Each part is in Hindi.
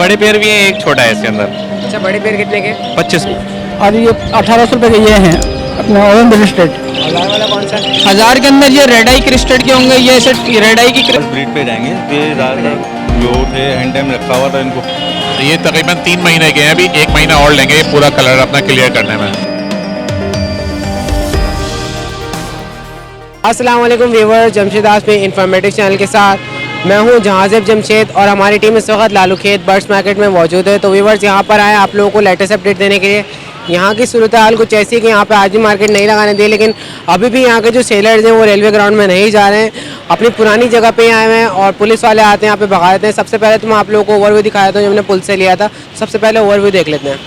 बड़े पेयर भी हैं, एक छोटा है इसके अंदर। अच्छा, बड़े पेयर कितने के? 25। और ये 1800 रुपये के ये हैं अपने ओवन ब्रिस्टेड। हजार वाला कौन सा? 1000 के अंदर ये रेड आई क्रिस्टेड के होंगे, ये सेट रेड आई की बस ब्रीड पे जाएंगे। ये ज़्यादातर जो थे हैंड टाइम रखा हुआ था इनको। तो ये तकरीबन 3 महीने के हैं, अभी 1 महीना और लेंगे ये पूरा कलर अपना क्लियर करने में। अस्सलाम वालेकुम व्यूअर्स, जमशेद आसमी इन्फॉर्मेटिव चैनल के साथ मैं हूं जहाज़ेब जमशेद और हमारी टीम इस वक्त लालू खेत बर्ड्स मार्केट में मौजूद है। तो व्यूअर्स यहां पर आए आप लोगों को लेटेस्ट अपडेट देने के लिए। यहां की सूरत हाल कुछ ऐसी है कि यहां पे आज भी मार्केट नहीं लगाने दी, लेकिन अभी भी यहां के जो सेलर्स हैं वो रेलवे ग्राउंड में नहीं जा रहे हैं, अपनी पुरानी जगह पे ही आए हुए हैं और पुलिस वाले आते हैं यहाँ पे भगा देते हैं। सबसे पहले तो मैं आप लोगों को ओवरव्यू दिखाया था जो हमने पुल से लिया था। सबसे पहले ओवरव्यू देख लेते हैं।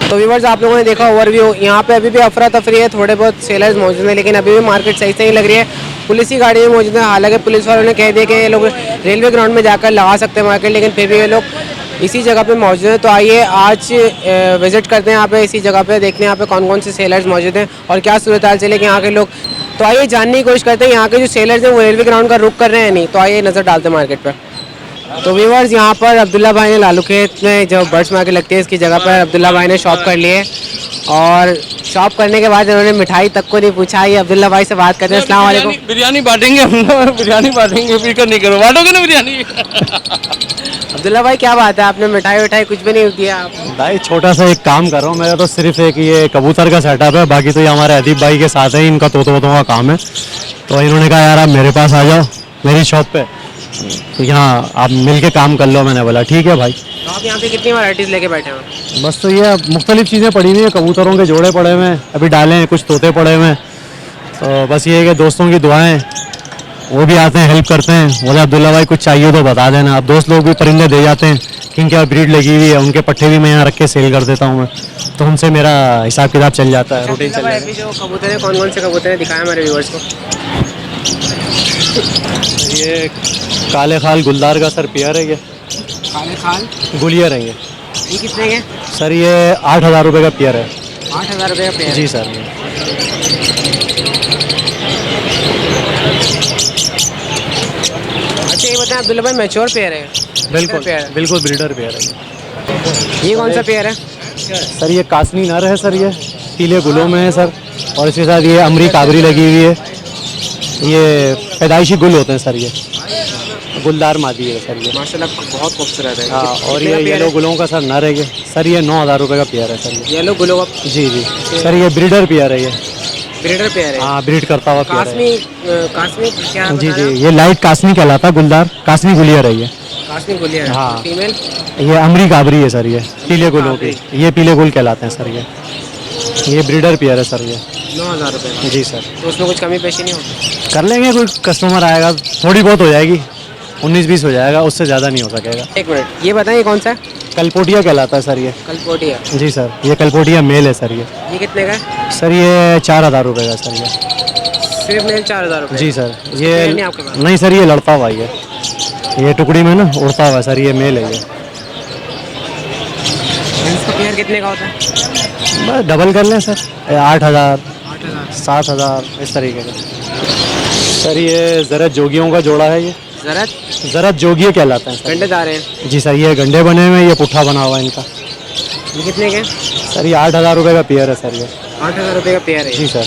तो व्यूअर्स आप लोगों ने देखा ओवरव्यू। यहाँ पे अभी भी अफरा तफरी है, थोड़े बहुत सेलर्स मौजूद हैं, लेकिन अभी भी मार्केट सही से ही लग रही है। पुलिस की गाड़ी में मौजूद है, हालांकि पुलिस वालों ने कह दिया कि ये लोग रेलवे ग्राउंड में जाकर लगा सकते हैं मार्केट, लेकिन फिर भी ये लोग इसी जगह पे मौजूद हैं। तो आइए आज विजिट करते हैं यहाँ पे, इसी जगह पे देखते हैं यहाँ पे कौन कौन से सेलर्स मौजूद हैं और क्या सूरत हाल चले कि यहाँ के लोग। तो आइए जानने की कोशिश करते हैं यहाँ के जो सेलर्स हैं वो रेलवे ग्राउंड का रुख कर रहे हैं नहीं। तो आइए नज़र डालते हैं मार्केट पर। तो व्यूअर्स यहाँ पर अब्दुल्ला भाई ने लालू खेत में जो बर्ड्स मार्केट लगती है इसकी जगह पर अब्दुल्ला भाई ने शॉप कर ली है और शॉप करने के बाद इन्होंने मिठाई तक को नहीं पूछा। ये अब्दुल्ला भाई से बात करते हैं। अस्सलाम वालेकुम। बिरयानी बांटेंगे हम लोग, बिरयानी बांटेंगे, फिक्र नहीं करो, बांटोगे ना बिरयानी। अब्दुल्ला भाई क्या बात है, आपने मिठाई विठाई कुछ भी नहीं दिया आप? भाई छोटा सा एक काम कर रहा हूँ, मेरा तो सिर्फ एक ये कबूतर का सेटअप है, बाकी तो ये हमारे अदीब भाई के साथ है, इनका तोतों का काम है। तो इन्होंने कहा यार आप मेरे पास आ जाओ मेरी शॉप पे, तो यहाँ आप मिल के काम कर लो। मैंने बोला ठीक है भाई। तो आप यहाँ पे कितनी वैराइटीज़ लेके बैठे हैं? बस तो ये मुख्तलिफ चीज़ें पड़ी हुई हैं, कबूतरों के जोड़े पड़े हुए हैं, अभी डाले हैं, कुछ तोते पड़े हुए हैं। तो बस ये है कि दोस्तों की दुआएं, वो भी आते हैं हेल्प करते हैं, बोले अब्दुल्ला भाई कुछ चाहिए तो बता देना। अब दोस्त लोग भी परिंदे दे जाते हैं, किनके ब्रीड लगी हुई है, उनके पट्टे भी मैं यहाँ रख के सेल कर देता हूँ मैं, तो उनसे मेरा हिसाब किताब चल जाता है, रूटीन चल जाता है। जो कबूतर है कौन कौन से कबूतर है दिखाएं हमारे व्यूअर्स को। ये काले खाल गुलदार का सर पेयर है, ये काले खाल गुलियर है ये कितने के? सर ये 8000 रुपये का पेयर है। 8000 रुपये का पेयर? जी सर। अच्छा ये बताएं अब्दुल्ला भाई मैच्योर पेयर है? बिल्कुल बिल्कुल ब्रीडर पेयर है ये कौन सा पेयर है? सर? ये कासनी नर है सर, ये पीले गुलों में है सर, और इसके साथ ये अमरी काबरी लगी हुई है। ये पैदाइशी गुल होते हैं सर, ये गुलदार मादी है सर ये। माशाल्लाह बहुत खूबसूरत है। हाँ, और ये येलो गुलों का सर नर है ये सर, ये 9000 रुपये का पेयर है सर ये। येलो गुलों का? जी जी सर, ये ब्रीडर पेयर है ये। ब्रीडर पेयर है? हाँ, ब्रीड करता हुआ पेयर है। कासमी क्या? जी जी, ये लाइट कासनी कहलाता है, गुलदार कासनी गुलियर है ये। कासमी गुलियर है? हाँ। फीमेल? ये अमरी काबरी है सर, ये पीले गुलों की, ये पीले गुल कहलाते हैं सर ये ब्रीडर पेयर है सर ये। 9000 रुपये? जी सर। तो उसमें कुछ कमी पेशी नहीं होगी? कर लेंगे, कोई कस्टमर आएगा थोड़ी बहुत हो जाएगी, 19-20 हो जाएगा, उससे ज़्यादा नहीं हो सकेगा। एक मिनट, ये बताएं ये कौन सा है? कलपोटिया कहलाता है सर ये। कलपोटिया? जी सर, ये कलपोटिया मेल है सर ये। ये कितने का है? सर ये 4000 रुपये का सर ये। सिर्फ मेल 4000 रुपये? जी सर। ये ये नहीं आपके पास? नहीं सर, ये लड़ता हुआ ये टुकड़ी में ना उड़ता हुआ सर, ये मेल है ये। इसका पेयर कितने का होता है? बस डबल कर लें सर, 8000। 8000? 7,000 इस तरीके का। सर ये ज़रत जोगियों का जोड़ा है ये। ज़रत जोगिए कहलाते हैं सर। गंडे दार हैं। जी सर, ये गंडे बने हुए हैं, ये पुट्ठा बना हुआ है इनका। ये कितने के? सर ये 8,000 रुपये का पेयर है सर ये। 8,000 रुपये का पेयर है। जी सर।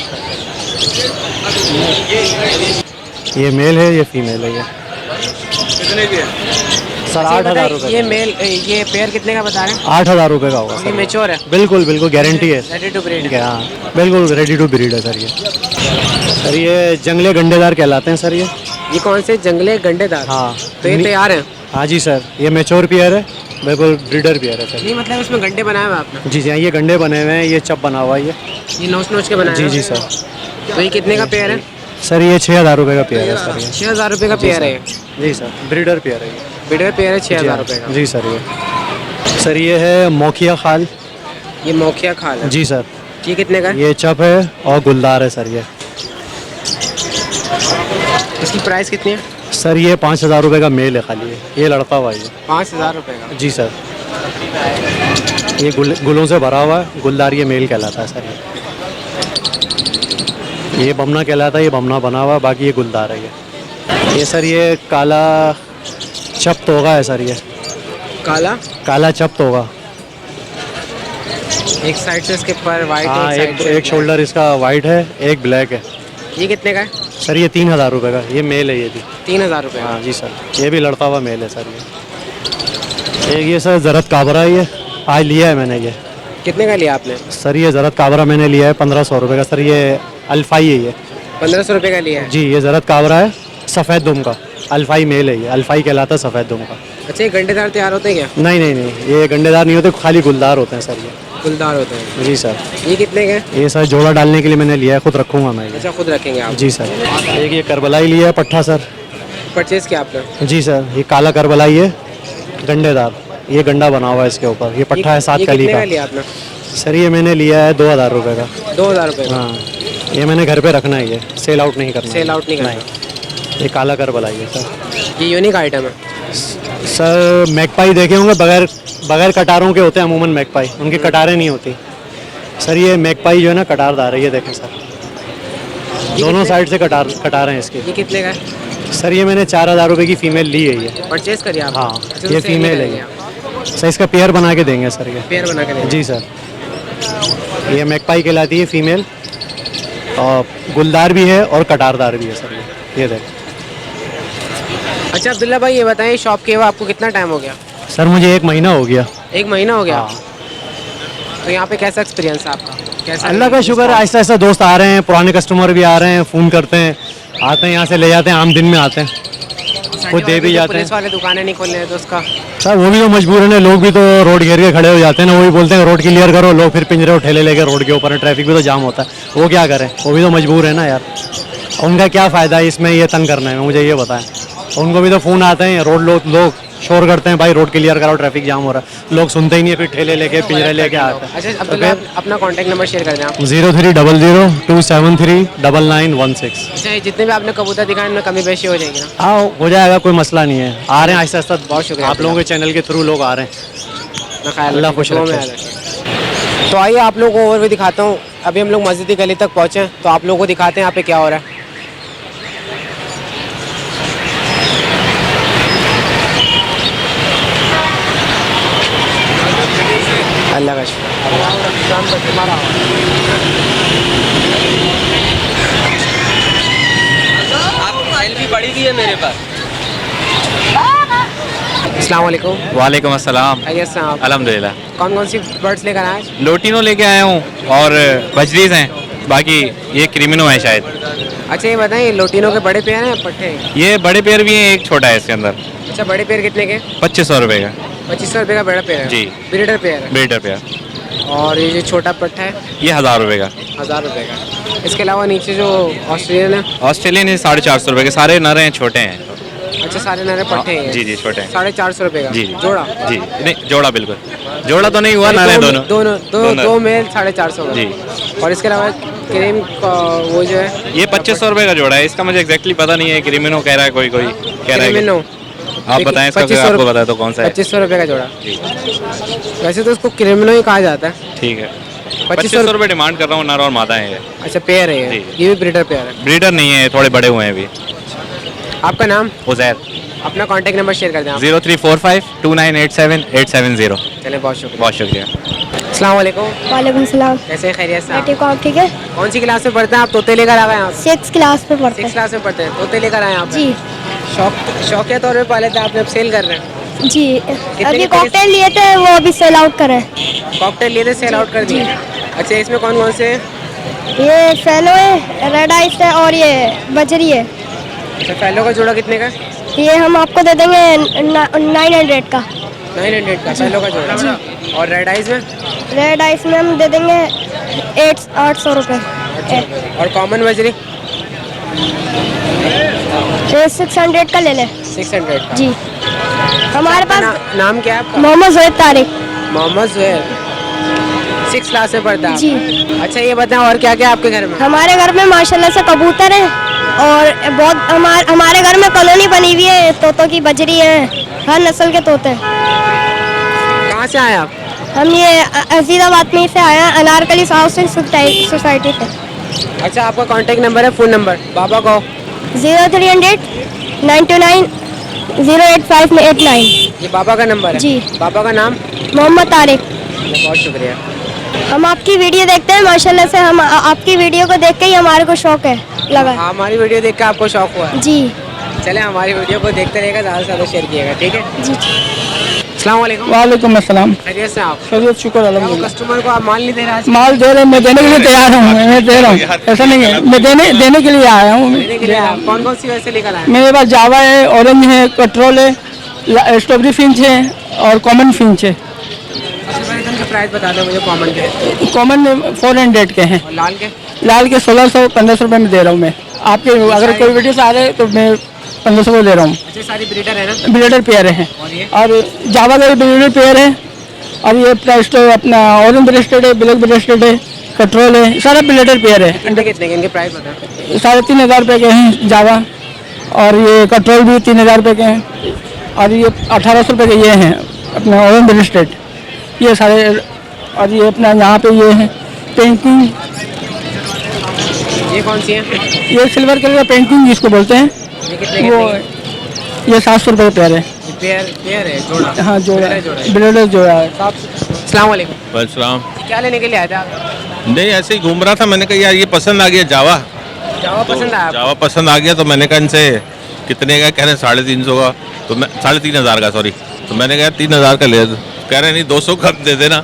ये मेल है, ये फीमेल है ये। कितने की है? सर 8,000 रुपये। ये मेल ये पेयर कितने का बता रहे हैं? 8,000 रुपये का होगा ये सर। मेच्योर है? बिल्कुल बिल्कुल गारंटी है। Ready to breed? हाँ बिल्कुल रेडी टू ब्रीड है सर ये। सर ये जंगले गंडेदार कहलाते हैं सर ये। ये कौन से जंगले गंडेदार? हाँ तो ये तैयार है? हाँ जी सर, ये मेच्योर पेयर है, बिल्कुल ब्रीडर पेयर है सर। नहीं मतलब इसमें गंडे बनाए हुए आपने? जी जी हाँ, ये गंडे बने हुए हैं, ये चप बना हुआ है ये नोच नोच के बनाए जी हैं? जी सर। तो ये कितने का पेयर है? सर ये 6,000 रुपये का पेयर है सर ये। 6,000 रुपये का पेयर है? जी सर, ब्रीडर पेयर है ये। ब्रीडर पेयर है जी 6,000 हाँ, रुपये का? जी सर ये। सर ये है मोखिया खाल। ये मोखिया खाल है? जी सर। ये कितने का है? ये चप है और गुलदार है सर ये। इसकी प्राइस कितनी है? सर ये 5,000 रुपये का मेल है खाली ये लड़का हुआ है ये। 5,000 रुपये का? जी सर। ये गुलों से भरा हुआ है, गुलदार ये मेल कहलाता है सर ये बमना कहलाता है, ये बमना बना हुआ है, बाकी ये गुलदार है ये सर ये काला चप तोगा है सर ये। काला चप तोगा। एक साइड से इसके पर वाइट हाँ, एक साइड से एक शोल्डर इसका वाइट है, एक ब्लैक है। ये कितने का है? सर ये 3,000 रुपये का, ये मेल है ये भी। 3,000 रुपये? हाँ जी सर, ये भी लड़ता हुआ मेल है सर ये। एक ये सर ज़रत काबरा है ये, आज लिया है मैंने ये। कितने का लिया आपने? सर ये ज़रत काबरा मैंने लिया है 1,500 रुपये का सर। ये अल्फाई है ये। 1,500 रुपये का लिया है? जी, ये ज़रत काबरा है, सफ़ेद दुम का। अल्फाई मेल है ये, अल्फाई कहलाता है सफ़ेद दुम का। अच्छा ये गंडेदार तैयार होते हैं क्या? नहीं नहीं नहीं, ये गंडेदार नहीं होते, खाली गुलदार होते हैं सर ये। गुलदार होते हैं? जी सर। ये कितने के? ये सर जोड़ा डालने के लिए मैंने लिया है, खुद रखूँगा मैं ये। अच्छा खुद रखेंगे आप? जी सर। एक ये करबलाई लिया है पट्ठा सर। परचेज़ किया आपने? जी सर, ये काला करबलाई है, गंडेदार। ये गंडा बना हुआ है इसके ऊपर, ये पट्ठा है 7 कली कितने का। का लिया आपने? सर ये मैंने लिया है 2,000 रुपये का। 2,000 रुपये का? हाँ, ये मैंने घर पे रखना है, ये सेल आउट नहीं करना। सेल आउट नहीं करना? ये काला करबलाई है सर। ये यूनिक आइटम है? सर मैकपाई देखे होंगे, बगैर कटारों के होते हैं अमूमन मैकपाई, उनकी कटारें नहीं होती। सर ये मैकपाई जो है ना कटारदार है, ये देखें सर, दोनों साइड से कटार हैं इसके। ये कितने का है? सर ये मैंने 4,000 रुपये की फ़ीमेल ली है ये। परचेज़ करिए आप? हाँ, अच्छा, ये तो फीमेल है ये। सर इसका पेयर बना के देंगे सर ये। पेयर बना के देंगे? जी सर। ये मैकपाई कहलाती है फीमेल, और गुलदार भी है और कटारदार भी है सर ये देखें। अच्छा अब्दुल्ला भाई ये बताएं, शॉप के हुआ आपको कितना टाइम हो गया? सर मुझे 1 महीना हो गया। 1 महीना हो गया? हाँ। तो यहाँ पे कैसा एक्सपीरियंस है आपका? कैसा? अल्लाह का शुक्र है, ऐसा ऐसा दोस्त आ रहे हैं, पुराने कस्टमर भी आ रहे हैं, फ़ोन करते हैं, आते हैं यहाँ से ले जाते हैं, आम दिन में आते हैं, खुद दे भी जाते हैं। पुलिस वाले दुकानें नहीं खोल रहे हैं तो उसका? सर वो भी तो मजबूर है ना, लोग भी तो रोड घेर के खड़े हो जाते हैं ना, वो भी बोलते हैं रोड क्लियर करो, लोग फिर पिंजरे और ठेले लेके रोड के ऊपर है, ट्रैफिक भी तो जाम होता है, वो क्या करें, वो भी तो मजबूर है ना यार। उनका क्या फ़ायदा है इसमें ये तंग करने में, मुझे ये बताएं। उनको भी तो फ़ोन आते हैं, लोग शोर करते हैं, भाई रोड क्लियर कराओ, ट्रैफिक जाम हो रहा है, लोग सुनते ही नहीं है, फिर ठेले लेके पिंजरे लेके आते हैं। अच्छा अब्दुल्ला अपना कॉन्टैक्ट नंबर शेयर कर दें आप। 030027327316। अच्छा ये जितने भी आपने कबूतर दिखाए इनमें कमी बेशी हो जाएगी ना? हाँ हो जाएगा, कोई मसला नहीं है, आ रहे हैं आहिस्ता आहिस्ता। बहुत शुक्रिया आप लोगों के चैनल के थ्रू लोग आ रहे हैं। अपना ख्याल अल्लाह रखिए, खुश दुआ में रखे। याद रखिए। तो आइए आप लोगों को और भी दिखाता हूँ। अभी हम लोग मस्जिद की गली तक पहुँचे हैं, तो आप लोगों को दिखाते हैं यहाँ पे क्या हो रहा है। अल्लाह का सेल्फी पड़ी हुई है मेरे पास। अस्सलाम वालेकुम। वालेकुम अस्सलाम। खैरियत से हैं आप? अल्हम्दुलिल्लाह। कौन कौन सी बर्ड्स लेकर आए आज? लोटिनो लेके आया हूँ और बजरीज हैं, बाकी ये क्रिमिनो है शायद। अच्छा ये बताएं, लोटिनो के बड़े पेयर हैं पट्टे हैं? ये बड़े पेयर भी हैं, एक छोटा है इसके अंदर। अच्छा बड़े पेयर कितने के? 2500 रुपये का। 2500 रुपये का बड़ा पेयर है? जी। ब्रीडर पेयर है? Breeder pair. और ये जो छोटा पट्टा है? ये 1000 रुपये का। 1000 रुपये का। इसके अलावा नीचे जो ऑस्ट्रेलियन है? ऑस्ट्रेलियन है 450 रुपये के, सारे नर हैं, छोटे हैं। अच्छा सारे नरे पट्टे हैं? जी जी छोटे हैं। 450 रुपये का? जी जोड़ा? जी नहीं, जोड़ा बिल्कुल, जोड़ा तो नहीं हुआ, नर है दोनों। दो मेल 450 जी। और इसके अलावा क्रीम वो जो है? ये 2500 रुपये का जोड़ा है, इसका मुझे एग्जैक्टली पता नहीं है, क्रिमिनो कह रहा है, कोई कह रहा है। क्रीमिनो? आप बताएं इसका, आपको बताया तो कौन सा है? 2500 रुपये का जोड़ा। जी वैसे तो उसको क्रिमिनो ही कहा जाता है। ठीक है। 2500 रुपये डिमांड कर रहा हूँ, नर और मादा है ये। अच्छा पेयर है ये जी। ये भी ब्रीडर पेयर है। ब्रीडर नहीं है, थोड़े बड़े हुए हैं अभी। आपका नाम, उजैर। अपना कांटेक्ट नंबर शेयर कर दें आप। 03452987 870। चलिए बहुत शुक्रिया। बहुत शुक्रिया। अस्सलाम वालेकुम, वालेकुम सलाम। कैसे हैं, खैरियत से मैं आप? ठीक हूँ, आप ठीक है? कौन सी क्लास में पढ़ते हैं आप? तोते लेकर आ गए आप? 6th क्लास में पढ़ते 6 क्लास में पढ़ते हैं, तोते लेकर आए आप? जी शौकिया तौर पे पाले थे आपने, अब सेल कर रहे हैं? जी। कितने अभी के कॉकटेल लिए थे, वो अभी सेल आउट करें। कॉकटेल लिए थे, सेल आउट कर दिए। अच्छा इसमें कौन कौन से हैं? ये फेलो है, रेड आइस है और ये बजरी है। अच्छा फैलो का जोड़ा कितने का? ये हम आपको दे देंगे 900 का। 900 का फैलो का जोड़ा। और रेड आइज में? रेड आइस में हम दे देंगे 800 रुपये। और कॉमन बजरी? ये 600 का ले ले। 600 का। जी हमारे पास नाम क्या है आपका? मोहम्मद ज़ुहैब तारिक। मोहम्मद ज़ुहैब, 6 क्लास में पढ़ता है? जी। अच्छा ये बताएं और क्या क्या आपके घर में? हमारे घर में माशाल्लाह से कबूतर हैं और बहुत हमारे घर में कॉलोनी बनी हुई है, तोतों की बजरी है, हर नस्ल के तोते। कहाँ से आए आप? हम ये अजीज़ाबाद में से आए हैं, अनारकली हाउसिंग सोसाइटी से। अच्छा आपका कांटेक्ट नंबर है, फ़ोन नंबर बाबा को? 0300 929 08589। ये बाबा का नंबर है? जी। बाबा का नाम? मोहम्मद तारिक। बहुत शुक्रिया। हम आपकी वीडियो देखते हैं माशाल्लाह से, हम आपकी वीडियो को देख के ही हमारे को शौक है लगा। हमारी वीडियो देख के आपको शौक हुआ है? जी चले हमारी वीडियो को देखते रहेगा, ज़्यादा से ज़्यादा शेयर कीजिएगा, ठीक है? जी। अस्सलाम वालेकुम। वालेकुम अस्सलाम। खैरियत से आप? खैरियत शुक्र क्या वो अल्हम्दुलिल्लाह। कस्टमर को आप माल नहीं दे रहे आज? माल दे रहे, मैं देने के लिए तैयार हूँ, मैं दे रहा हूँ, ऐसा नहीं है, मैं देने के लिए आया हूँ। देने के लिए आप कौन कौन सी वैसे लेकर आए? मेरे पास जावा है, ऑरेंज है, कट्रोल है, स्ट्रॉबेरी फिंच है और कॉमन फिंच है। सबसे प्राइस बता दो मुझे कॉमन के। कॉमन 400 के हैं, और लाल के? लाल के 1600-1500 रुपये में दे रहा हूँ मैं। आपके अगर कोई वीडियो से आ रहे तो मैं 1500 को दे रहा हूँ। अच्छा सारी ब्रीडर है ना? ब्रीडर पेयर है और ये? और जावा का ब्रीडर पेयर है और ये प्राइस तो अपना ऑरेंज ब्रेस्टेड है, ब्लैक ब्रेस्टेड है, कट्रोल है, सारा ब्रीडर पेयर है। कितने कितने के इनके प्राइस बता? 3500 रुपये के हैं जावा और ये कट्रोल भी 3000 रुपये के हैं और ये 1800 रुपये के ये हैं अपना ऑरेंज ब्रेस्टेड, ये सारे। और ये अपना यहाँ पे ये है पेंटिंग, ये कौन सी है? ये सिल्वर कलर का पेंटिंग जिसको बोलते हैं, ये कितने वो कितने ये 700 रुपये का पेयर है। के? पेयर है जोड़ा? हाँ जोड़ा ब्रीडर जोड़ा है। ब्रीडर जोड़ा है। अस्सलाम वालेकुम। वालेकुम। क्या लेने के लिए आए थे आप? नहीं ऐसे ही घूम रहा था, मैंने कहा यार ये पसंद आ गया जावा, जावा पसंद आया आपको? जावा पसंद आ गया तो मैंने कहा इनसे कितने का, कह रहे हैं 350 का, तो मैं 3500 का, सॉरी, तो मैंने कहा 3000 का ले दो, कह रहे नहीं 200 कम दे देना,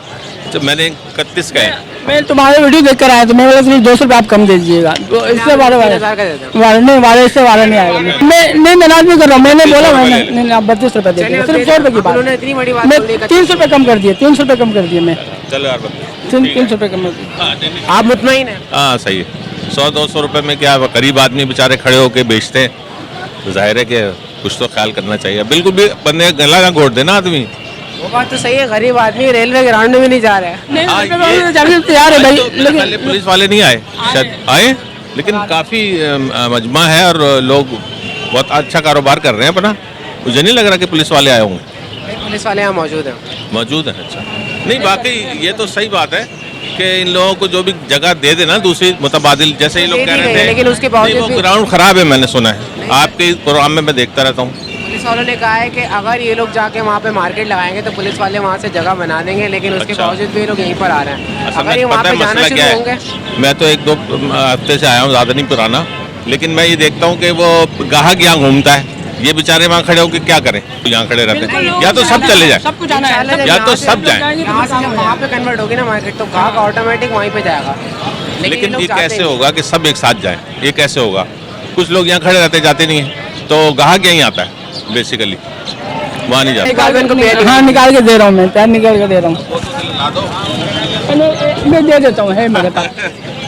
तो मैंने 31 का है। मैं तुम्हारे वीडियो देख कर आया तो मैं बोला 200 रुपये आप कम दे दीजिएगा, तो इससे वाले 3000 का दे दो। नहीं वाले इससे वाला नहीं आएगा। मैं नहीं नाराज नहीं कर रहा हूँ, मैंने बोला मैंने नहीं आप 32 रुपये दे चलिए, दीजिए, अब सिर्फ दे 100 रुपये की दो। उन्होंने इतनी बड़ी बात बात मैं बोल दी। 300 रुपये कम कर दिए, 300 रुपये कम कर दिए मैं, चलो यार 300 रुपये कम कर दिए। आप मुतमईन हैं? हाँ सही है, 100-200 रुपये में क्या, गरीब आदमी बेचारे खड़े होके बेचते हैं, तो जाहिर है कि कुछ तो ख्याल करना चाहिए। बिल्कुल भी बंदे गला ना घोट देना आदमी। वो बात तो सही है, गरीब आदमी रेलवे ग्राउंड में भी नहीं जा रहा है। हाँ, जाने को तैयार है भाई, तो पहले पुलिस वाले नहीं आए, शायद आए, लेकिन काफ़ी मजमा है और लोग बहुत अच्छा कारोबार कर रहे हैं अपना, मुझे नहीं लग रहा कि पुलिस वाले आए होंगे। पुलिस वाले यहाँ मौजूद हैं? मौजूद है। अच्छा नहीं, बाकी ये तो सही बात है कि इन लोगों को जो भी जगह दे देना दूसरी मुतबादिल, जैसे ये लोग दे कह दी रहे गई, थे, लेकिन उसके नहीं, बावजूद वो भी- ग्राउंड खराब है, मैंने सुना है, आपके प्रोग्राम में मैं देखता रहता हूँ। पुलिस वालों ने कहा है कि अगर ये लोग जाके वहाँ पे मार्केट लगाएंगे तो पुलिस वाले वहाँ से जगह बना देंगे, लेकिन उसके अच्छा। बावजूद भी ये लोग यहीं पर आ रहे हैं। असल अगर ये में वहाँ पता पे है जाना मसला शुरू क्या है, होंगे। मैं तो 1-2 हफ्ते से आया हूँ, ज़्यादा नहीं पुराना, लेकिन मैं ये देखता हूँ कि वो गाहक यहाँ घूमता है, ये बेचारे वहाँ खड़े होकर क्या करें, तो यहाँ खड़े रहते हैं, या तो सब चले जाए, सबको जाना है, या तो सब जाए। यहाँ से जब वहाँ पे कन्वर्ट होगी ना मार्केट, तो ग्राहक ऑटोमेटिक वहीं पे जाएगा। लेकिन लोग ये चाहते कैसे नहीं। होगा कि सब एक साथ जाएं, ये कैसे होगा? कुछ लोग यहाँ खड़े रहते जाते नहीं हैं, तो गाहक यहीं आता है बेसिकली, वहाँ नहीं जाता। निकाल के इनको पेयर हाँ निकाल के दे रहा हूँ मैं, पैर निकाल के दे रहा हूँ, मैं दे देता हूँ, है मेरे पास।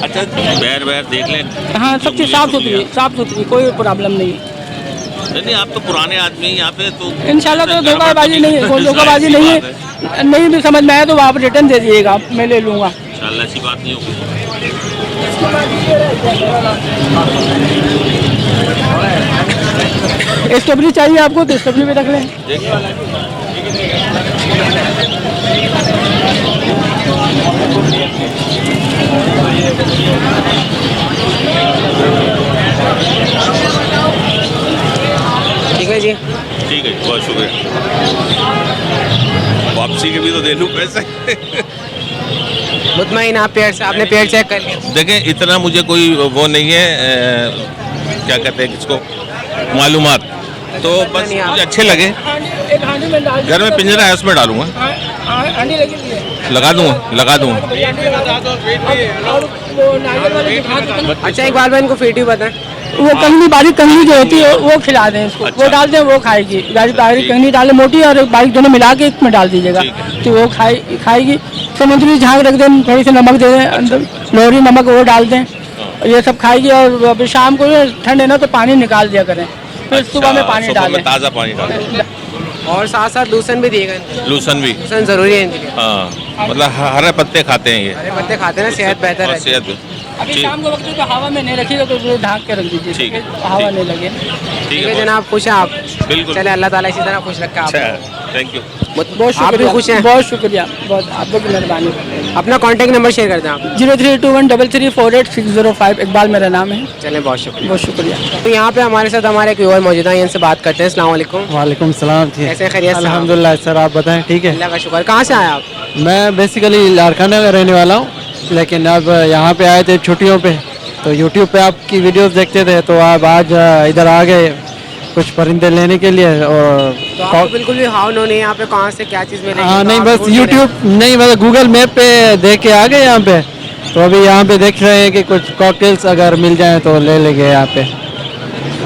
अच्छा बैर देख लें। हाँ सब चीज़ साफ सुथरी, कोई प्रॉब्लम नहीं। नहीं आप तो पुराने आदमी यहाँ पे, तो इंशाल्लाह तो धोखाबाजी नहीं है, कोई धोखाबाजी नहीं है, नहीं भी समझ में आया तो आप रिटर्न दे दीजिएगा, मैं ले लूँगा। इंशाल्लाह ऐसी बात नहीं होगी। स्ट्रॉबेरी चाहिए आपको तो स्ट्रॉबेरी भी रख लें। बहुत शुक्रिया। वापसी के भी तो दे लूँ पैसे। मुतमईन आप पेड़ से आपने पेड़ चेक कर लिया? देखें इतना मुझे कोई वो नहीं है क्या कहते हैं किसको मालूमात, तो बस मुझे अच्छे लगे। घर में पिंजरा है उसमें डालूंगा, लगा दूंगा। अच्छा एक बार मैं इनको फीड भी बताएं। वो कंगनी बारीक कंगनी जो होती है वो खिला दें इसको, अच्छा। वो डाल दें, वो खाएगी। बारीक कंगनी डालें मोटी और बारीक दोनों मिला के इसमें डाल दीजिएगा तो वो खाएगी। समुद्री झाग रख दें, थोड़ी सी नमक दे दें अंदर, लोहरी नमक वो डाल दें, ये सब खाएगी। और अभी शाम को ठंड है ना तो पानी निकाल दिया करें, फिर सुबह में पानी सुबह में डालें। ताज़ा पानी डालें और साथ साथ लूसन भी दिएगा इनको। लूसन भी, लूसन जरूरी है इनके लिए। हाँ मतलब हरे पत्ते खाते हैं ये, हरे पत्ते खाते हैं ना, सेहत बेहतर और है। सेहत भी। अभी ठीक। शाम को वक्त तो हवा में नहीं रखिएगा तो उसको ढाक के रख दीजिए, ठीक है, हवा ठीक। नहीं लगे। ठीक है जनाब, खुश हैं आप? बिल्कुल। चले अल्लाह ताला इसी तरह खुश रखे अच्छा आप। है, थैंक यू। बहुत आप भी शुक्रिया, खुश हैं? बहुत शुक्रिया, बहुत आप लोग की मेहरबानी। अपना कॉन्टैक्ट नंबर शेयर कर दें आप। 0321334865 इकबाल मेरा नाम है। चलें, बहुत शुक्रिया। बहुत शुक्रिया। तो यहाँ पे हमारे साथ हमारे एक व्यूअर मौजूद है, इनसे बात करते हैं। अस्सलाम वालेकुम। वालेकुम सलाम। कैसे खैरियत से? अल्हम्दुलिल्लाह सर, आप बताएं ठीक है? अल्लाह का शुक्र। कहाँ से आए आप? मैं बेसिकली लारकाना का रहने वाला हूँ, लेकिन अब यहाँ पे आए थे छुट्टियों पे, तो यूट्यूब पे आपकी वीडियोस देखते थे, तो आप आज इधर आ गए कुछ परिंदे लेने के लिए। और तो आपको बिल्कुल भी हाव नो नहीं है यहाँ पे कहाँ से क्या चीज़ मिलेगी? हाँ तो नहीं, आप बस ढूंढ नहीं यूट्यूब नहीं, मतलब गूगल मैप पे देख के आ गए यहाँ पे, तो अभी यहाँ पे देख रहे हैं कि कुछ कॉकटेल्स अगर मिल जाए तो ले लेंगे यहाँ पे। रहे।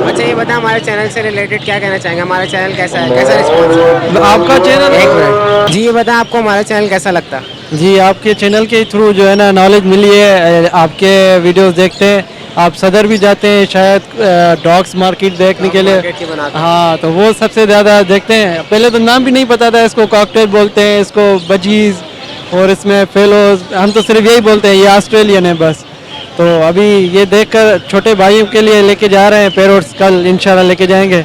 अच्छा ये बताएं, हमारे चैनल से रिलेटेड क्या कहना चाहेंगे? हमारा चैनल कैसा है, कैसा रिस्पॉन्स है? आपका चैनल? एक मिनट जी, ये बताएं आपको हमारा चैनल कैसा लगता है? जी, आपके चैनल के थ्रू जो है ना नॉलेज मिली है, आपके वीडियोस देखते हैं, आप सदर भी जाते हैं शायद डॉग्स मार्केट देखने के लिए। मार्केट की बनाते हैं। हाँ, तो वो सबसे ज़्यादा देखते हैं। पहले तो नाम भी नहीं पता था, इसको कॉकटेल बोलते हैं, इसको बजीज, और इसमें फेलोज, हम तो सिर्फ यही बोलते हैं, ये ऑस्ट्रेलियन है बस। तो अभी ये देखकर छोटे भाइयों के लिए लेके जा रहे हैं पैरोट्स, कल इंशाल्लाह लेके जाएंगे।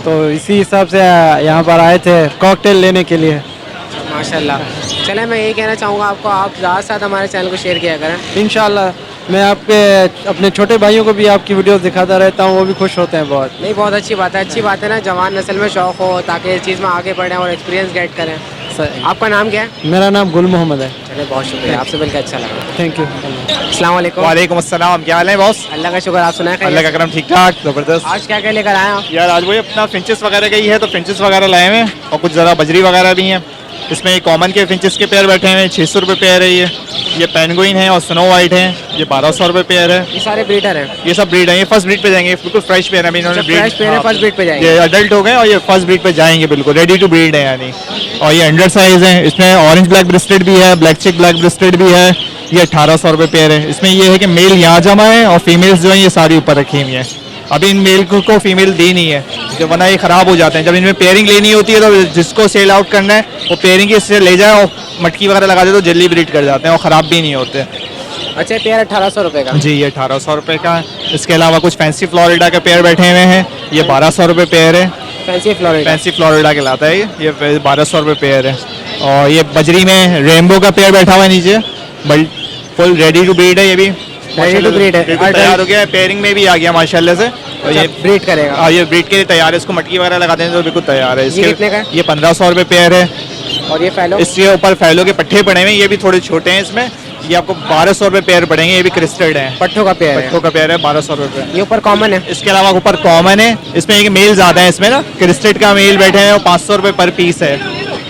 तो इसी हिसाब से यहाँ पर आए थे कॉकटेल लेने के लिए। माशाल्लाह। चले, मैं यही कहना चाहूँगा आपको, आप ज़्यादा से ज़्यादा हमारे चैनल को शेयर किया करें। इंशाल्लाह मैं आपके अपने छोटे भाइयों को भी आपकी वीडियोस दिखाता रहता हूँ, वो भी खुश होते हैं बहुत। नहीं, बहुत अच्छी बात है। अच्छी बात है ना, जवान नस्ल में शौक़ हो ताकि इस चीज़ में आगे बढ़ें और एक्सपीरियंस गेट करें। आपका नाम क्या है? मेरा नाम गुल मोहम्मद है। चले, बहुत शुक्रिया, आपसे मिलकर अच्छा लगा। Thank you. अस्सलाम वालेकुम। वालेकुम अस्सलाम, क्या हाल है बॉस? अल्लाह का शुक्र, आप सुनाए? अल्लाह का करम, ठीक ठाक, जबरदस्त। आज क्या क्या लेकर आए आप? यार आज वही अपना फिंचेस वगैरह का ही है, तो फिंचेस वगैरह लाए हुए हैं और कुछ ज़रा बजरी वगैरह भी हैं। इसमें ये कॉमन के फिंचेस के पेयर बैठे हुए हैं, 600 रुपये पेयर है ये पेंगुइन है और स्नो वाइट है, ये 1200 रुपये पेयर है। ये सारे ब्रीडर हैं? ये सब ब्रीड है, ये फर्स्ट ब्रीड पे जाएंगे, बिल्कुल फ्रेश पेयर है अभी इन्होंने फ्रेश पेयर है, फर्स्ट ब्रीड पे जाएंगे। ये अडल्ट हो गए और ये फर्स्ट ब्रीड पे जाएंगे, बिल्कुल रेडी टू ब्रीड है यानी। और ये अंडर साइज है, इसमें ऑरेंज ब्लैक ब्रेस्टेड भी है, ब्लैक चेक ब्लैक ब्रेस्टेड भी है। ये 1800 रुपये पेयर है। इसमें ये है कि मेल यहाँ जमा है और फीमेल्स जो है ये सारी ऊपर रखी हुई हैं। अभी इन मेल को फीमेल दी नहीं है, जब वरना ये ख़राब हो जाते हैं। जब इनमें पेयरिंग लेनी होती है तो जिसको सेल आउट करना है वो पेयरिंग इससे ले जाए और मटकी वगैरह लगा दे तो जल्दी ब्रीड कर जाते हैं और ख़राब भी नहीं होते। अच्छा, पेयर 1800 रुपये का? जी, ये 1800 रुपये का है। इसके अलावा कुछ फैंसी फ्लोरिडा के पेयर बैठे हुए हैं, ये 1200 रुपये पेयर है। Fancy Florida? फैंसी फ्लोरिडा कहलाता है ये 1200 रुपये पेयर है। और ये बजरी में रेनबो का पेयर बैठा हुआ है नीचे, फुल रेडी टू ब्रीड है, ये भी रेडी टू ब्रीड है, बिल्कुल तैयार हो गया है, पेयरिंग में भी आ गया माशाल्लाह से। और ये ब्रीड करेगा? हाँ, ये ब्रीड के लिए तैयार है, इसको मटकी वगैरह लगा देंगे तो बिल्कुल तैयार है। ये कितने का है? ये 1500 रुपये पेयर है। और ये फैलो? इसके ऊपर फैलो के पट्टे पड़े हुए हैं, ये भी थोड़े छोटे हैं इसमें, ये आपको 1200 रुपये पेयर पड़ेंगे। ये भी क्रिस्टल्ड है, पट्टों का पेयर है? पट्टों का पेयर है, 1200 रुपये। ये ऊपर कॉमन है? इसके अलावा ऊपर कॉमन है, इसमें एक मेल ज़्यादा है, इसमें ना क्रिस्टेड का मेल बैठे हैं और 500 रुपये पर पीस है।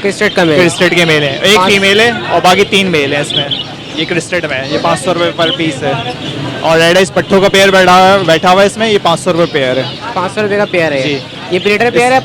क्रिस्टेड का मेल? क्रिस्टेड के मेल है, एक फीमेल है और बाकी 3 मेल है इसमें। ये क्रिस्टेड में है, ये 500 रुपये पर पीस है। और रेड आइस पट्टों का पेयर बैठा हुआ है इसमें, ये 500 रुपये पेयर है। 500 रुपये का पेयर है जी। ये ब्रीडर पेयर है?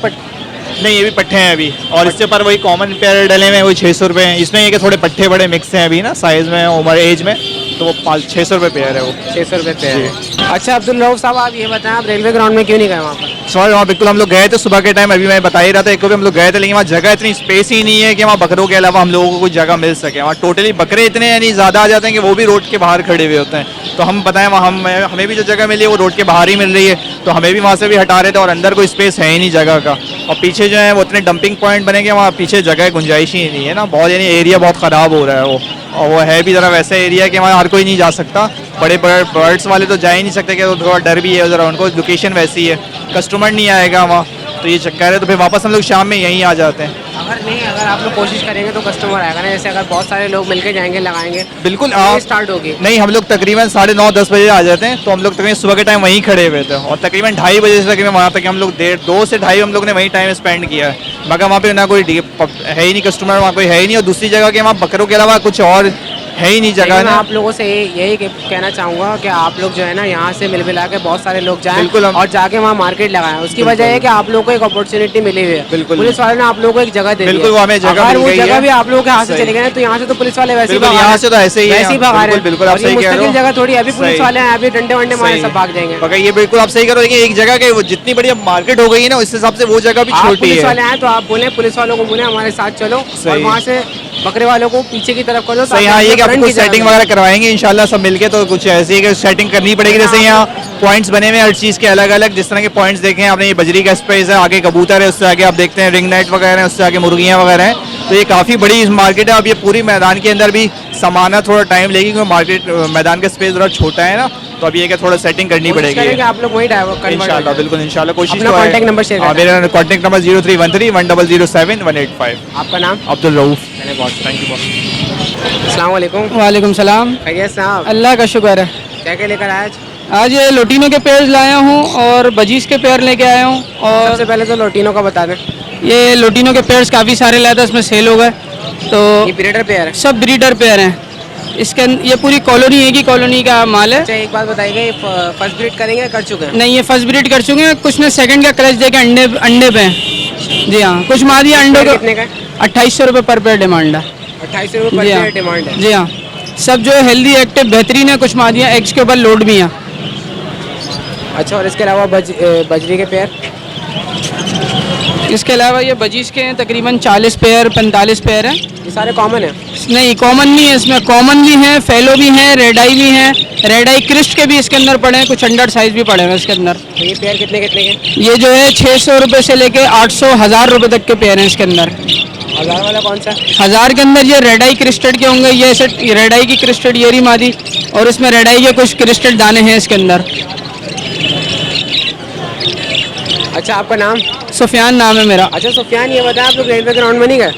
नहीं, ये भी पट्टे हैं अभी, और इसके ऊपर वही कॉमन पेयर डले हुए हैं, वही 600 रुपये हैं। इसमें ये कि थोड़े पट्टे बड़े मिक्स हैं अभी ना साइज़ में, उम्र एज में, तो वो 600 रुपये पेयर है वो। 600 रुपये पेयर है। अच्छा अब्दुल रऊफ साहब, आप ये बताएं, आप रेलवे ग्राउंड में क्यों नहीं गए वहाँ पर? सॉरी, वहाँ बिल्कुल हम लोग गए थे सुबह के टाइम, अभी मैं बता ही रहा था, एक को भी हम लोग गए थे, लेकिन वहाँ जगह इतनी स्पेस ही नहीं है कि वहाँ बकरों के अलावा हम लोगों को कोई जगह मिल सके। वहाँ टोटली बकरे इतने यानी ज़्यादा आ जाते हैं कि वो भी रोड के बाहर खड़े हुए होते हैं। तो हम बताएं, वहाँ हमें भी जो जगह मिली है वो रोड के बाहर ही मिल रही है, तो हमें भी वहाँ से भी हटा रहे थे और अंदर कोई स्पेस है ही नहीं जगह का। और पीछे जो है वो इतने डंपिंग पॉइंट बनेंगे, वहाँ पीछे जगह गुंजाइश ही नहीं है ना, बहुत यानी एरिया बहुत ख़राब हो रहा है वो। और वो है भी ज़रा वैसा एरिया कि वहाँ हर कोई नहीं जा सकता, बड़े बड़े बर्ड्स वाले तो जा ही नहीं सकते, कि तो थोड़ा डर भी है ज़रा, उनको लोकेशन वैसी है, कस्टमर नहीं आएगा वहाँ, तो ये चक्कर है। तो फिर वापस हम लोग शाम में यहीं आ जाते हैं। अगर आप लोग कोशिश करेंगे तो कस्टमर आएगा ना, जैसे अगर बहुत सारे लोग मिलके जाएंगे लगाएंगे बिल्कुल तो आप ये स्टार्ट होगी। नहीं, हम लोग तकरीबन 9:30-10 बजे आ जाते हैं, तो हम लोग तकरीबन सुबह के टाइम वहीं खड़े हुए थे, और तकरीबन 2:30 बजे से तकरीबन वहाँ तक हम लोग 2 से 2:30 हम लोग ने वहीं टाइम स्पेंड किया है। मगर वहाँ पे ना कोई है ही नहीं कस्टमर, वहाँ कोई है ही नहीं, और दूसरी जगह के वहाँ बकरों के अलावा कुछ और है ही नहीं जगह लेकिन ना। आप लोगों से यही कहना चाहूँगा कि आप लोग जो है ना यहाँ से मिल मिला के बहुत सारे लोग जाएं बिल्कुल और जाके वहाँ मार्केट लगाएं। उसकी वजह है कि आप लोगों को एक अपॉर्चुनिटी मिली हुई है, बिल्कुल। पुलिस वाले ने आप लोगों को एक जगह दे दी है। बिल्कुल, वो हमें जगह अगर मिल वो गई जगह है। भी आप लोगों के हाथ से सही। चले गए ना, तो यहाँ से तो पुलिस वाले वैसे ही बिल्कुल, भगा यहाँ रहे से तो ऐसे ही है, वैसे ही भगा रहे हैं। बिल्कुल, आप और ये सही कह रहे हो। मुस्तकिल जगह थोड़ी, अभी पुलिस सही। वाले हैं, अभी डंडे वंडे मारे सही। सब भाग जाएंगे। मगर ये बिल्कुल आप सही करो, लेकिन एक जगह के वो जितनी बड़ी अब मार्केट हो गई है ना, उस हिसाब से वो जगह भी आप छोटी पुलिस है। वाले आए तो आप बोले, पुलिस वालों को बोले हमारे साथ चलो, और सही। वहाँ से बकरे वालों को पीछे की तरफ कर दो। सही, हाँ, ये कि आपको सेटिंग वगैरह करवाएंगे इंशाल्लाह सब मिलके, तो कुछ ऐसी है कि सेटिंग करनी पड़ेगी। जैसे यहाँ पॉइंट्स बने हुए हैं हर चीज़ के अलग अलग, जिस तरह के पॉइंट्स देखे हैं आपने, ये बजरी का स्पेस है, आगे कबूतर है, उससे आगे आप देखते हैं रिंग नेट वगैरह है, उससे आगे मुर्गियाँ वगैरह हैं, तो ये काफ़ी बड़ी मार्केट है। अब ये पूरी मैदान के अंदर भी समाना थोड़ा टाइम लगेगी, क्योंकि मार्केट मैदान का स्पेस थोड़ा छोटा है ना, तो अब ये कि थोड़ा सेटिंग करनी पड़ेगी। आप लोग वही डाइवर्ट इंशाल्लाह, बिल्कुल इंशाल्लाह, कोशिश अपना तो है। contact number share हाँ, कर दें। मेरा कॉन्टैक्ट नंबर 0313-1007-185। आपका नाम? अब्दुल रऊफ। थैंक यू बहुत। अस्सलाम वालेकुम। वालेकुम सलाम। खैरियत साहब, अल्लाह का शुक्र है। क्या क्या लेकर आए आज? आज ये लोटिनो के पेड़ लाया हूँ और बजीज के पेड़ लेके आया हूँ, और सबसे पहले तो लोटिनो का बता दें। ये लोटिनो के पेड़ काफ़ी सारे लाया था, इसमें सेल हो गए, तो ये ब्रीडर पेयर है। सब ब्रीडर पेड़ हैं। इसके ये पूरी कॉलोनी एक ही कॉलोनी का माल है। अच्छा, एक बात बताइएगा, ये फर्स्ट ब्रीड करेंगे या कर चुके हैं? नहीं, ये फर्स्ट ब्रीड कर चुके हैं, कुछ ने सेकंड का क्रच दे के अंडे पे हैं। जी हाँ, कुछ मादी अंडों पेड़ को कितने का है? 2800 रुपये पर पेड़ डिमांड है। 2800 रुपये जी पर हाँ, पेयर डिमांड है। जी हाँ, सब जो है हेल्दी एक्टिव बेहतरीन है, कुछ मादियाँ एग्स के ऊपर लोड भी हैं। अच्छा, और इसके अलावा बजरी के पेयर? इसके अलावा ये बजीज के हैं, तकरीबन 40 पेयर 45 पेयर हैं। ये सारे कॉमन है? नहीं, कॉमन नहीं है, इसमें कॉमन भी हैं, फेलो भी हैं, रेड आई भी हैं, रेड आई क्रिस्ट के भी इसके अंदर पड़े हैं, कुछ अंडर साइज भी पड़े हैं इसके अंदर। तो ये पेयर कितने कितने के? ये जो है 600 रुपये से लेके 800 1000 रुपये तक के पेयर हैं इसके अंदर। 1000 वाला कौन सा? 1000 के अंदर ये रेड आई क्रिस्टेड के होंगे, ये ऐसे रेड आई की क्रिस्टेड येरी मादी, और इसमें रेड आई के कुछ क्रिस्टेड दाने हैं इसके अंदर। अच्छा, आपका नाम? सुफियान नाम है मेरा। अच्छा सुफियान, ये बताएं आप लोग रेलवे ग्राउंड में नहीं गए?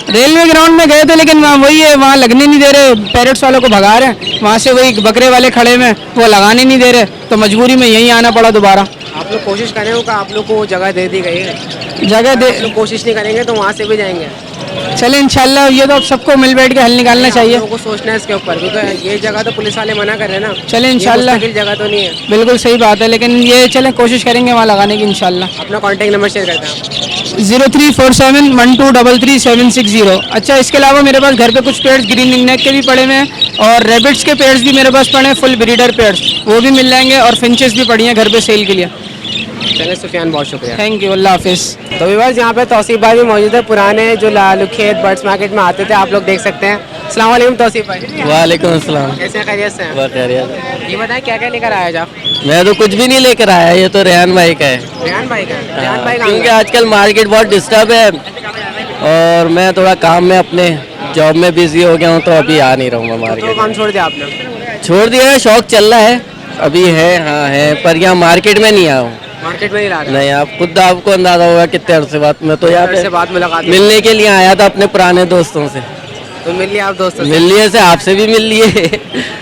रेलवे ग्राउंड में गए थे, लेकिन वहाँ वही है, वहाँ लगने नहीं दे रहे, पेरेंट्स वालों को भगा रहे हैं, वहाँ से वही बकरे वाले खड़े में वो लगाने नहीं दे रहे, तो मजबूरी में यहीं आना पड़ा दोबारा। आप लोग कोशिश करें कि आप लोग को जगह दे दी गई है, जगह दे आप लोग कोशिश नहीं करेंगे तो वहाँ से भी जाएंगे। चले इंशाल्लाह, ये तो अब सबको मिल बैठ के हल निकालना चाहिए। आप लोगों को सोचना है इसके ऊपर, क्योंकि ये जगह तो पुलिस वाले मना कर रहे हैं ना। चले ये इंशाल्लाह, मुस्तकिल जगह तो नहीं है। बिल्कुल सही बात है, लेकिन ये चलें कोशिश करेंगे वहाँ लगाने की इंशाल्लाह। अपना कॉन्टैक्ट नंबर शेयर करते हैं। 0347123360। अच्छा, इसके अलावा मेरे पास घर पे कुछ पेड्स ग्रीन रिंगनेक के भी पड़े हुए हैं, और रेबिट्स के पेड्स भी मेरे पास पड़े हैं, फुल ब्रीडर पेड्स, वो भी मिल जाएंगे, और फिंचेस भी पड़ी हैं घर पे सेल के लिए। चले सुफियान, बहुत शुक्रिया। थैंक यू, अल्लाह हाफिज़। तो व्यूअर्स, यहाँ पे तौसीफ भाई भी मौजूद है, पुराने जो लालू खेत बर्ड्स मार्केट में आते थे, आप लोग देख सकते हैं। अस्सलाम वालेकुम तौसीफ भाई। वालेकुम अस्सलाम। कैसे हैं, खैरियत से हैं? बहुत खैरियत है। ये बताएं क्या क्या लेकर आए आज आप? मैं तो कुछ भी नहीं लेकर आया, ये तो रेहान भाई का है। रेहान भाई का? रेहान भाई का? क्योंकि आजकल मार्केट बहुत डिस्टर्ब है, और मैं थोड़ा काम में अपने जॉब में बिजी हो गया हूँ, तो अभी आ नहीं रहूँगा तो मार्केट। काम छोड़ दिया आपने? छोड़ दिया है, शौक चल रहा है अभी है, हाँ है, पर यहाँ मार्केट में नहीं आया हूँ। मार्केट में नहीं ला रहे? नहीं, आप खुद आपको अंदाजा होगा कितने अरसे बाद मैं तो यहाँ से पे बात मुलाकात मिलने के लिए आया था अपने पुराने दोस्तों से। तो मिल लिया आप दोस्तों से? मिल लिए से, आपसे भी मिल लिए।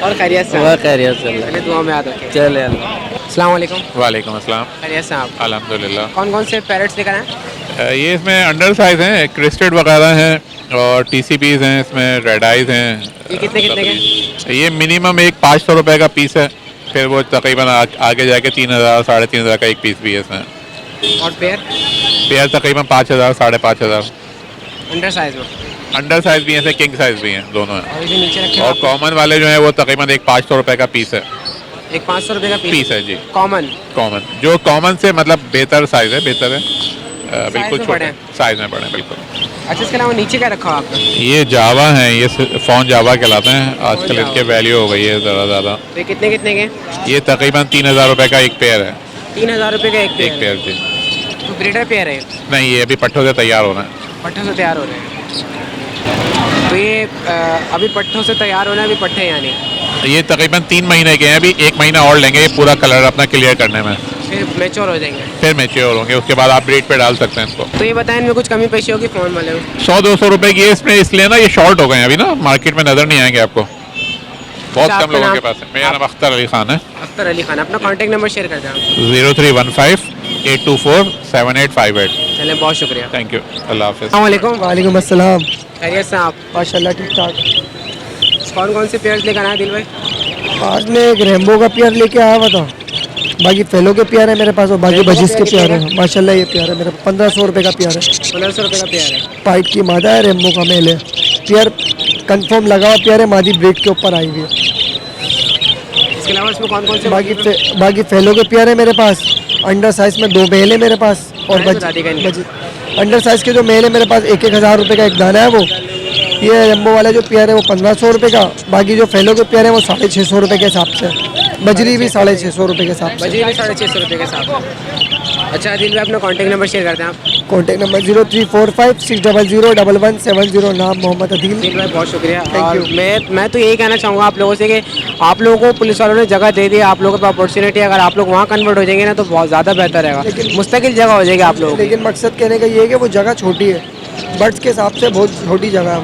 और खैरियत से? बहुत खैरियत से। चलिए, दुआ में याद रखें। चले। अस्सलाम वालेकुम। वालेकुम अस्सलाम। खैरियत से आप? अल्हम्दुलिल्लाह। कौन कौन से पैरेट्स लेकर आए? ये इसमें अंडर साइज हैं, क्रिस्टेड वगैरह हैं, और टीसीपीज हैं, इसमें रेड आइज हैं। ये कितने कितने के? ये मिनिमम एक 500 रुपये का पीस है, फिर वो तकरीबन आगे जाके 3000 3500 का एक पीस भी है इसमें। और पेयर? पेयर तकरीबन 5000 5500। अंडर साइज में? अंडर साइज भी हैं, ऐसे किंग साइज भी हैं, दोनों हैं। और ये जो नीचे रखे और कॉमन वाले जो हैं वो तकरीबन एक 500 रुपये का पीस है। एक 500 रुपये का पीस है जी। कॉमन? कॉमन जो कॉमन से मतलब बेहतर साइज है, बेहतर है, बिल्कुल में छोटे बड़े हैं? साइज में बड़े बिल्कुल। अच्छा, इसके अलावा नीचे क्या रखा हुआ आपने? ये जावा हैं, ये फ़ोन जावा कहलाते हैं, आजकल जावा। इनके वैल्यू हो गई है ज़रा ज़्यादा। तो ये कितने कितने के? ये तकरीबन 3000 रुपये का एक पेयर है। 3000 रुपये का एक एक पेयर जी। तो ब्रीडर पेयर है? नहीं, ये अभी पट्ठों से तैयार हो रहे हैं। पट्ठों से तैयार हो रहे हैं। तो ये अभी पट्टों से तैयार होना है, अभी पट्टे यानी ये तकरीबन 3 महीने के हैं, अभी 1 महीना और लेंगे ये पूरा कलर अपना क्लियर करने में, फिर मैच्योर हो जाएंगे। फिर मैच्योर होंगे, उसके बाद आप ब्रीड पे डाल सकते हैं इसको। तो ये बताएं इनमें कुछ कमी पेशी होगी फ़ोन वाले में? 100-200 रुपए की है इसमें, इसलिए ना ये शॉर्ट हो गए हैं अभी ना, मार्केट में नज़र नहीं आएंगे आपको, बहुत अच्छा, कम आपका लोगों नाम? के पास है। मेरा नाम अख्तर अली खान है। अख्तर अली खान, अपना कॉन्टैक्ट नंबर शेयर कर दें आप। 0315-824-7858। चलें, बहुत शुक्रिया, थैंक यू, अल्लाह हाफिज़। अस्सलाम वालेकुम। वालेकुम अस्सलाम। खैरियत से आप? माशाल्लाह ठीक ठाक। कौन कौन से पेयर्स लेकर आए दिल भाई? आज मैं एक रेम्बो का पेयर लेके आया हुआ था, बाकी फेलो के पेयर है मेरे पास और बाकी रेम्बो का बजिस के पेयर पेयर है। माशाल्लाह ये पेयर है मेरा 1500 रुपये का पेयर है। 1500 रुपये का पेयर है। पाइट की मादा है, रेम्बो का मेल है। पेयर कंफर्म लगा हुआ पेयर है, मादी ब्रीड के ऊपर आई हुई है। इसके अलावा इसमें कौन कौन से बाकी फेलो के पेयर है मेरे पास। अंडर साइज में 2 मेल है मेरे पास और अंडर साइज के जो मेल है मेरे पास 1,000 रुपये का एक दाना है वो। ये रेम्बो वाला जो पेयर है वो 1500 रुपये का, बाकी जो फेलो के पेयर है वो 650 रुपये के हिसाब से। बजरी भी 650 रुपये के हिसाब से। बजरी भी 650 रुपये के हिसाब से। अच्छा दिल भाई, अपना कॉन्टैक्ट नंबर शेयर करते हैं आप। Contact number 0345600170। नाम मोहम्मद अदील। दिल भाई बहुत शुक्रिया। Thank और you. मैं तो यही कहना चाहूँगा आप लोगों से कि आप लोगों को पुलिस वालों ने जगह दे दी, आप लोगों को अपॉर्चुनिटी, अगर आप लोग वहाँ कन्वर्ट हो जाएंगे ना तो बहुत ज़्यादा बेहतर रहेगा, मुस्तकिल जगह हो जाएगी आप लोगों की। लेकिन मकसद कहने का ये है कि वो जगह छोटी है, बर्ड्स के हिसाब से बहुत छोटी जगह है।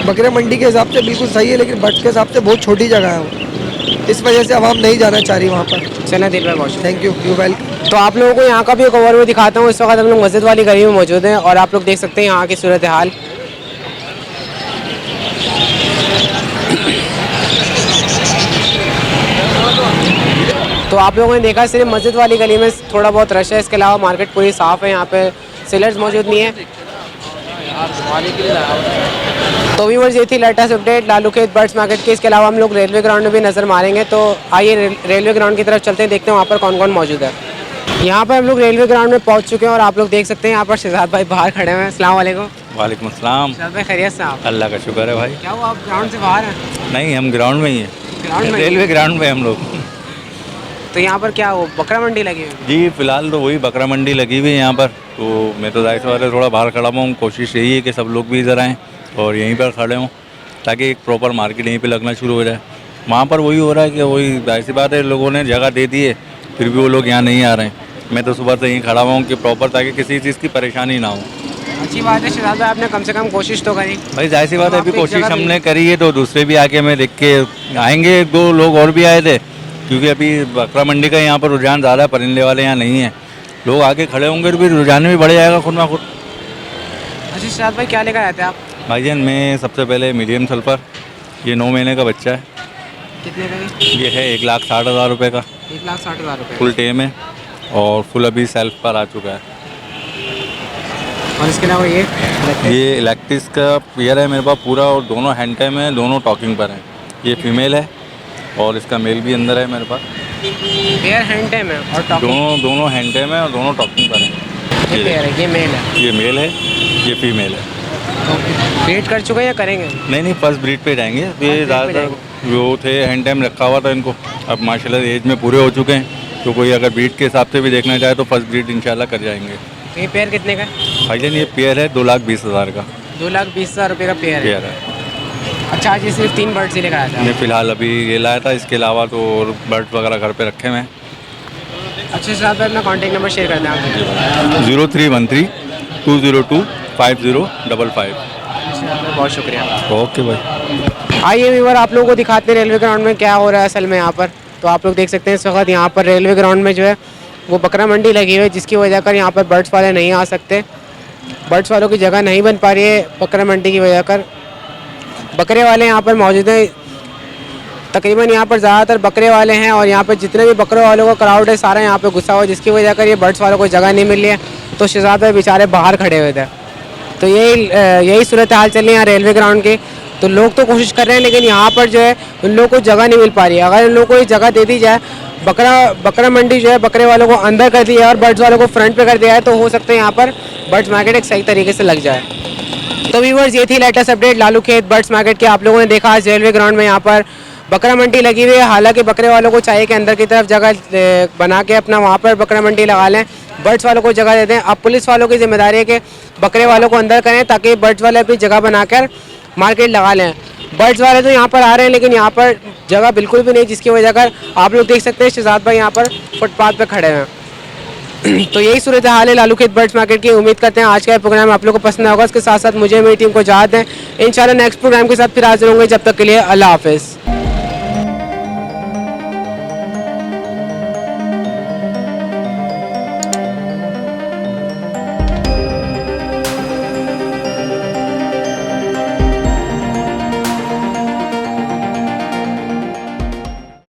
बकरे मंडी के हिसाब से बिल्कुल सही है, लेकिन बर्ड्स के हिसाब से बहुत छोटी जगह है वो, इस वजह से आवाम नहीं जाना चाह रही वहाँ पर। चलें दिल भाई, बहुत थैंक यू, यू वेलकम। तो आप लोगों को यहाँ का भी एक ओवरव्यू दिखाता हूँ। इस वक्त हम लोग मस्जिद वाली गली में मौजूद हैं और आप लोग देख सकते हैं यहाँ की सूरत हाल। तो आप लोगों ने देखा सिर्फ मस्जिद वाली गली में थोड़ा बहुत रश है, इसके अलावा मार्केट पूरी साफ़ है, यहाँ पे सेलर्स मौजूद नहीं है। तो व्यूअर्स ये थी लेटेस्ट अपडेट लालू खेत बर्ड्स मार्केट की। इसके अलावा हम लोग रेलवे ग्राउंड में भी नज़र मारेंगे, तो आइए रेलवे ग्राउंड की तरफ चलते हैं, देखते हैं वहाँ पर कौन कौन मौजूद है। यहाँ पर हम लोग रेलवे ग्राउंड में पहुँच चुके हैं और आप लोग देख सकते हैं यहाँ पर शहजाद भाई बाहर खड़े हुए हैं। अस्सलाम वालेकुम। वालेकुम अस्सलाम। शहजाद भाई खैरियत से आप? अल्लाह का शुक्र है भाई। क्या हुआ, आप ग्राउंड से बाहर हैं? नहीं, हम ग्राउंड में ही हैं, ग्राउंड में? रेलवे ग्राउंड में हम लोग। तो यहाँ पर क्या हो, बकरा मंडी लगी हुई है? जी फिलहाल तो वही बकरा मंडी लगी हुई है यहाँ पर, तो मैं तो जाहिर सी बात है थोड़ा बाहर खड़ा हुआ हूँ। कोशिश यही है कि सब लोग भी इधर आएँ और यहीं पर खड़े हों ताकि एक प्रॉपर मार्केट यहीं पे लगना शुरू हो जाए। वहाँ पर वही हो रहा है कि वही जाहिर सी बात है लोगों ने जगह दे दी है, फिर भी वो लोग यहाँ नहीं आ रहे हैं। मैं तो सुबह से यहीं खड़ा हुआ हूँ कि प्रॉपर ताकि किसी चीज़ की परेशानी ना हो। अच्छी बात है शहजाद भाई, आपने कम से कम कोशिश तो करी। भाई जाहिर सी बात है अभी आपको एक कोशिश जगह हमने करी है, तो दूसरे भी आके मैं देख के आएंगे। 1-2 लोग और भी आए थे, क्योंकि अभी बकरा मंडी का यहाँ पर रुझान ज़्यादा है, परिंदे वाले यहाँ नहीं हैं। लोग आके खड़े होंगे तो भी रुझान भी बढ़ जाएगा खुद ना खुद। अच्छा शहजाद भाई, क्या लेकर आए थे आप? भाईजान मैं सबसे पहले मीडियम सल्फर, ये 9 महीने का बच्चा है। कितने का ये है 1,60,000 रुपये का, 1,60,000 रुपये। फुल टेम है और फुल अभी सेल्फ पर आ चुका है। और इसके अलावा ये इलेक्ट्रिस का पेयर है मेरे पास पूरा, और दोनों हैंड टाइम है, दोनों टॉकिंग पर हैं। ये फीमेल है और इसका मेल भी अंदर है मेरे पास। पेयर हैंड टाइम है और टॉकिंग? दोनों हैंड टाइम है और दोनों टॉकिंग पर हैं। ये पेयर है, ये मेल है? ये मेल है, ये फीमेल है। ब्रीड कर चुके हैं या करेंगे? नहीं, फर्स्ट ब्रीड पे जाएंगे। ये ज़्यादातर वो थे हैंड टाइम रखा हुआ था इनको, अब माशाल्लाह एज में पूरे हो चुके हैं, तो कोई अगर ब्रीड के हिसाब से भी देखना चाहे तो फर्स्ट ब्रीड इंशाल्लाह कर जाएंगे। ये पेयर कितने का है? भाईजान ये पेयर है 2,20,000 का। 2,20,000 रुपये का पेयर है। अच्छा, आज ये सिर्फ 3 बर्ड्स ही लेकर आया था? मैं फ़िलहाल अभी ये लाया था, इसके अलावा तो और बर्ड्स वगैरह घर पे रखे हुए हैं। अच्छा साहब, अपना कॉन्टैक्ट नंबर शेयर कर दें आप। 0313-202-5055। बहुत शुक्रिया। ओके भाई। आइए व्यूअर, आप लोगों को दिखाते हैं रेलवे ग्राउंड में क्या हो रहा है असल में यहाँ पर। तो आप लोग देख सकते हैं इस वक्त यहाँ पर रेलवे ग्राउंड में जो है वो बकरा मंडी लगी हुई है, जिसकी वजह कर यहाँ पर बर्ड्स वाले नहीं आ सकते। बर्ड्स वालों की जगह नहीं बन पा रही है बकरा मंडी की वजह कर। बकरे वाले यहाँ पर मौजूद हैं, तकरीबन यहाँ पर ज़्यादातर बकरे वाले हैं और यहाँ पर जितने भी बकरे वालों का क्राउड है सारा यहाँ पर घुसा हुआ है, जिसकी वजह कर ये बर्ड्स वालों को जगह नहीं मिल रही है। तो शहजाद भाई बेचारे बाहर खड़े हुए थे। तो यही सूरत हाल चल रही है यहाँ रेलवे ग्राउंड की। तो लोग तो कोशिश कर रहे हैं, लेकिन यहाँ पर जो है उन लोगों को जगह नहीं मिल पा रही है। अगर इन लोगों को ये जगह दे दी जाए, बकरा मंडी जो है बकरे वालों को अंदर कर दिया और बर्ड्स वालों को फ्रंट पे कर दिया है, तो हो सकता है यहाँ पर बर्ड्स मार्केट एक सही तरीके से लग जाए। तो व्यूअर्स ये थी लेटेस्ट अपडेट लालू खेत बर्ड्स मार्केट की। आप लोगों ने देखा आज रेलवे ग्राउंड में यहाँ पर बकरा मंडी लगी हुई है। हालांकि बकरे वालों को चाहिए कि अंदर की तरफ जगह बना के अपना वहाँ पर बकरा मंडी लगा लें, बर्ड्स वालों को जगह दे दें। अब पुलिस वालों की जिम्मेदारी है कि बकरे वालों को अंदर करें ताकि बर्ड्स वाले अपनी जगह बनाकर मार्केट लगा लें। बर्ड्स वाले तो यहाँ पर आ रहे हैं लेकिन यहाँ पर जगह बिल्कुल भी नहीं, जिसकी वजह कर आप लोग देख सकते हैं शहजाद भाई यहाँ पर फुटपाथ पे खड़े हैं। तो यही सूरत हाल है लालू खेत बर्ड्स मार्केट की। उम्मीद करते हैं आज का प्रोग्राम आप लोगों को पसंद होगा। इसके साथ साथ मुझे मेरी टीम को इजाज़त दें। इंशाल्लाह नेक्स्ट प्रोग्राम के साथ फिर हाजिर होंगे। जब तक के लिए अल्लाह हाफिज़।